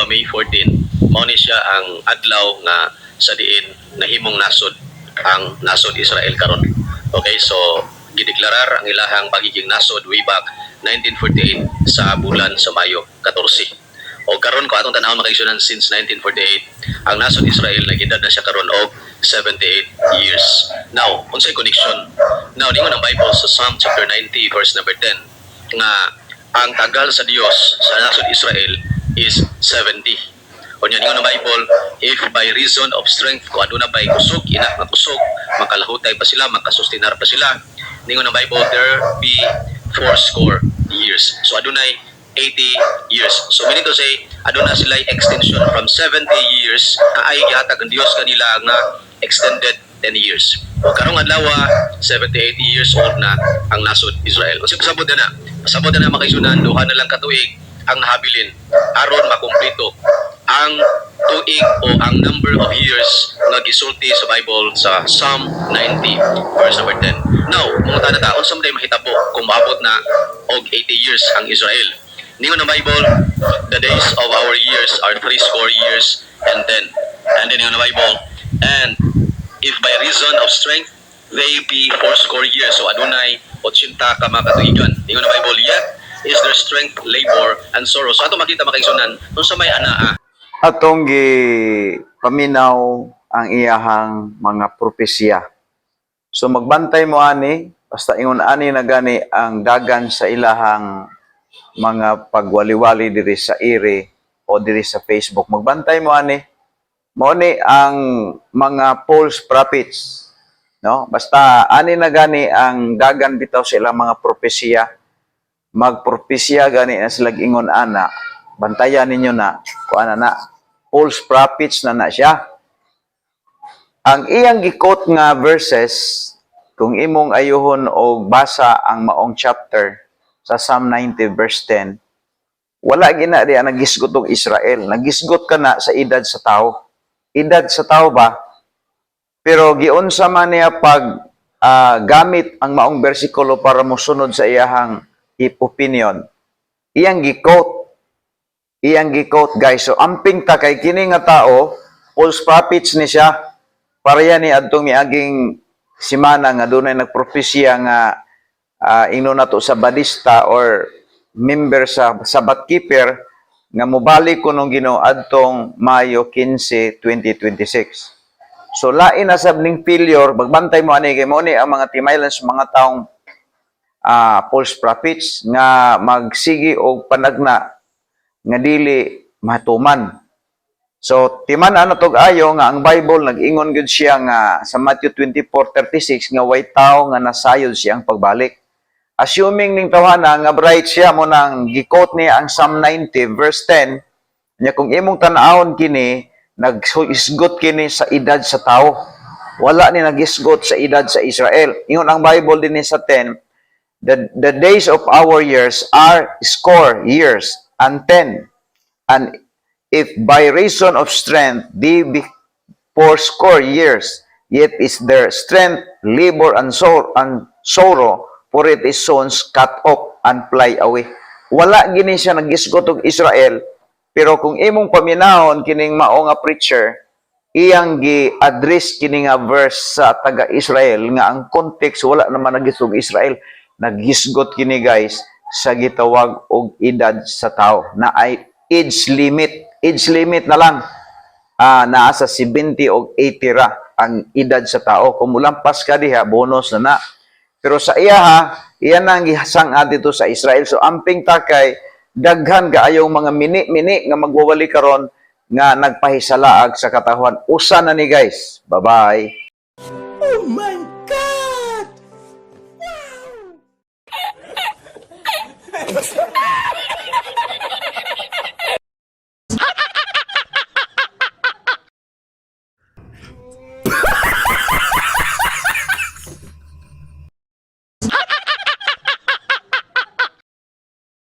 adlaw May 14 mao ni siya ang adlaw nga sa diin nahimong nasod ang nasod Israel karon. Okay, so gideklarar ang ilahang pagiging nasod way back 1948 sa bulan sa Mayo 14. O karon ko atong tanawon makaigsunan since 1948 ang nasod Israel nagedad na siya karon og 78 years. Now, unsay connection? Now, ningon ang Bible sa Psalm chapter 90 verse number 10 nga ang tagal sa Dios sa nasod Israel is 70. Unya ningon ang Bible, if by reason of strength kung aduna pay kusog, ina nga kusog, makalahutay pa sila, makasustinar pa sila. Ningon ang Bible, there be 40 years. So adunay 80 years. So meaning to say, aduna sila extension from 70 years na ay gihatag ang Dios kanila nga extended 10 years. O karong adlaw 70-80 years old na ang nasod Israel. Kasi pasabot na makaisunan duha na lang katuig ang nahabilin aron makumpleto ang tuig o ang number of years nga gisulti sa Bible sa Psalm 90 verse number 10. Now, mga taon sa mga mahitabo kung maabot na og 80 years ang Israel. Ningon ang Bible, the days of our years are 70 years and 10. And then ningon ang Bible, and if by reason of strength they be 40 years, so adunay 80 ka mga katuigan. Ningon ang Bible, yet is their strength, labor, and sorrow. So ato makita makaigsunan kung sa may anaa Atong paminaw ang iyahang mga propesya. So magbantay mo ani, basta ingon ani na gani ang dagan sa ilahang mga pagwaliwali diri sa ire o diri sa Facebook. Magbantay mo ani. Mao ni ang mga false prophets, no? Basta ani na gani ang dagan bitaw sa ilang mga propesya. Magpropesya gani na sila ingon ana. Bantayan ninyo na kung ano na, false prophets na siya. Ang iyang gikot nga verses, kung imong ayuhon o basa ang maong chapter sa Psalm 90 verse 10, wala gina di ang nagisgot ng Israel. Nagisgot ka na sa edad sa tao. Edad sa tao ba? Pero giunsa man niya pag gamit ang maong bersikulo para mosunod sa iyahang opinion. Iyang gikot guys. So amping ta kay kini nga tao, false prophets ni siya. Para yan ni adtong miaging simana nga dunay nagpropesya nga ingno nato sa badista or member sa Sabbath keeper nga mobalik ko nung Ginoo adtong Mayo 15, 2026. So lain na sabning failure, magbantay mo ani kay mo ni ang mga timaylan sa mga taong false prophets nga magsigi og panagna nga dili matuman. So timan ano tog ayo nga ang Bible nag-ingon gyud siya nga sa Matthew 24:36 nga way tawo nga nasayod siyang pagbalik. Assuming ning tawhana nga bright siya mo nang gikot ni ang Psalm 90 verse 10 nya kung imong tan-awon kini nag-isgot kini sa edad sa tao. Wala ni nagisgot sa edad sa Israel. Ingon ang Bible din sa 10, the days of our years are score years and 10. And if by reason of strength they be 40 years, yet is their strength, labor, and sorrow, for it is soon cut off and fly away. Wala gini siya nagisgot og Israel, pero kung imong paminahon kining mao nga preacher, iyang gi-address kini nga verse sa taga-Israel nga ang context wala naman nagisgot Israel. Nagisgot kini guys sa gitawag og edad sa tao na ay age limit na lang naa sa 70 o 80 ra ang edad sa tao. Kung mulampas ka diha bonus na. Pero sa iya nang gihasang dito sa Israel. So amping takay daghan kaayong mga mini nga magwawali karon nga nagpahisalaag sa katawhan. Usa na ni guys. Bye-bye. Oh my